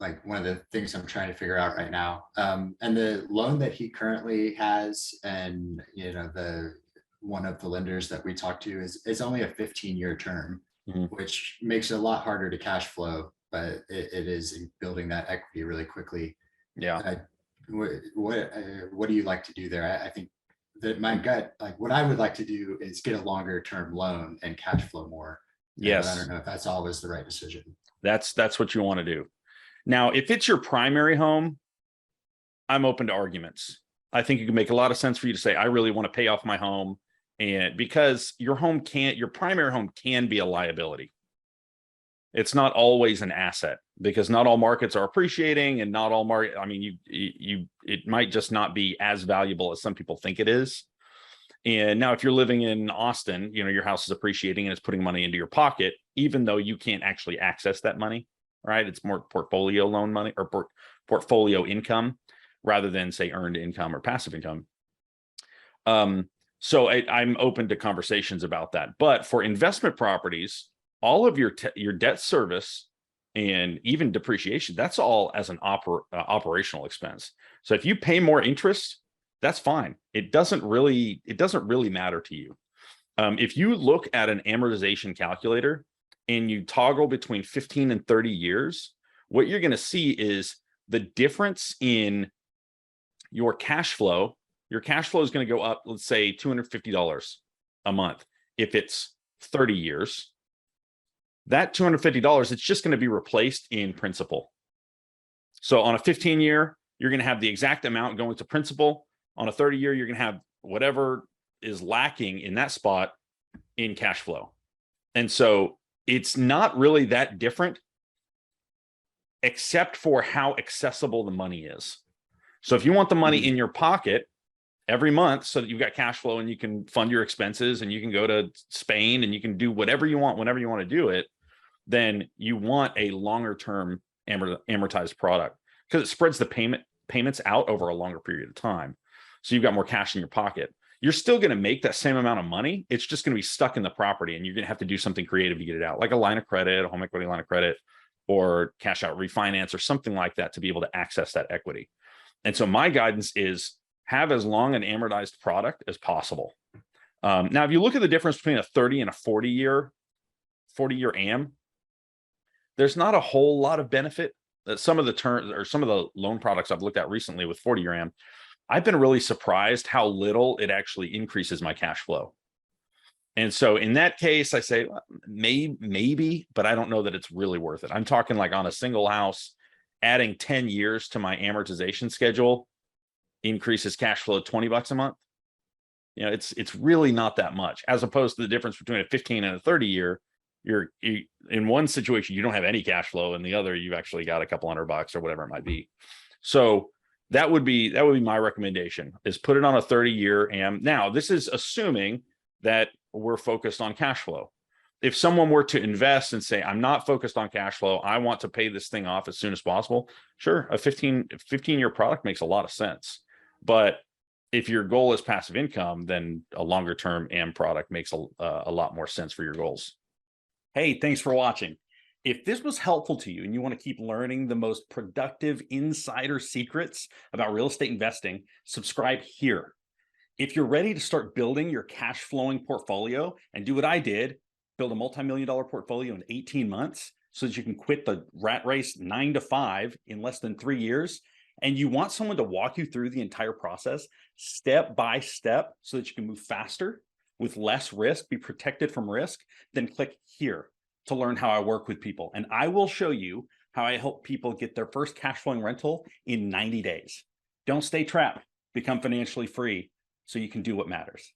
like one of the things I'm trying to figure out right now. And the loan that he currently has, and the one of the lenders that we talked to is only a 15-year term, Mhm. which makes it a lot harder to cash flow, but it is building that equity really quickly. Yeah. Uh, what do you like to do there? I think that my gut, like what I would like to do is get a longer term loan and cash flow more. But I don't Yes, know if that's always the right decision. that's what you want to do. Now, if it's your primary home, I'm open to arguments. I think it can make a lot of sense for you to say, I really want to pay off my home. And because your primary home can be a liability. It's not always an asset because not all markets are appreciating, and not all I mean, it might just not be as valuable as some people think it is. And now if you're living in Austin, your house is appreciating and it's putting money into your pocket, even though you can't actually access that money, right? It's more portfolio loan money or portfolio income rather than say earned income or passive income. So I'm open to conversations about that. But for investment properties, all of your debt service and even depreciation, that's all as an operational expense. So if you pay more interest, that's fine. It doesn't really matter to you. If you look at an amortization calculator and you toggle between 15 and 30 years, what you're going to see is the difference in your cash flow. Your cash flow is going to go up, let's say $250 a month. If it's 30 years, that $250, it's just going to be replaced in principal. So on a 15-year, you're going to have the exact amount going to principal. On a 30-year, you're going to have whatever is lacking in that spot in cash flow. And so it's not really that different, except for how accessible the money is. So if you want the money in your pocket every month so that you've got cash flow and you can fund your expenses and you can go to Spain and you can do whatever you want whenever you want to do it, then you want a longer term amortized product because it spreads the payments out over a longer period of time. So you've got more cash in your pocket. You're still going to make that same amount of money. It's just going to be stuck in the property and you're going to have to do something creative to get it out, like a line of credit, a home equity line of credit, or cash out refinance or something like that to be able to access that equity. And so my guidance is have as long an amortized product as possible. Now, if you look at the difference between a 30 and a 40-year AM, there's not a whole lot of benefit. Some of the terms or some of the loan products I've looked at recently with 40-year AM, I've been really surprised how little it actually increases my cash flow. And so in that case, I say maybe, but I don't know that it's really worth it. I'm talking like on a single house, adding 10 years to my amortization schedule increases cash flow $20 a month. It's really not that much, as opposed to the difference between a 15 and a 30-year. You're in one situation, you don't have any cash flow, and the other, you've actually got a couple $100 or whatever it might be. So that would be my recommendation, is put it on a 30-year AM. Now, this is assuming that we're focused on cash flow. If someone were to invest and say, I'm not focused on cash flow, I want to pay this thing off as soon as possible, sure, a 15-year product makes a lot of sense. But if your goal is passive income, then a longer term AM product makes a lot more sense for your goals. Hey, thanks for watching. If this was helpful to you and you want to keep learning the most productive insider secrets about real estate investing, subscribe here. If you're ready to start building your cash flowing portfolio and do what I did, build a multi-million-dollar portfolio in 18 months so that you can quit the rat race 9 to 5 in less than 3 years, and you want someone to walk you through the entire process step by step so that you can move faster with less risk, be protected from risk, then click here to learn how I work with people. And I will show you how I help people get their first cash flowing rental in 90 days. Don't stay trapped, become financially free so you can do what matters.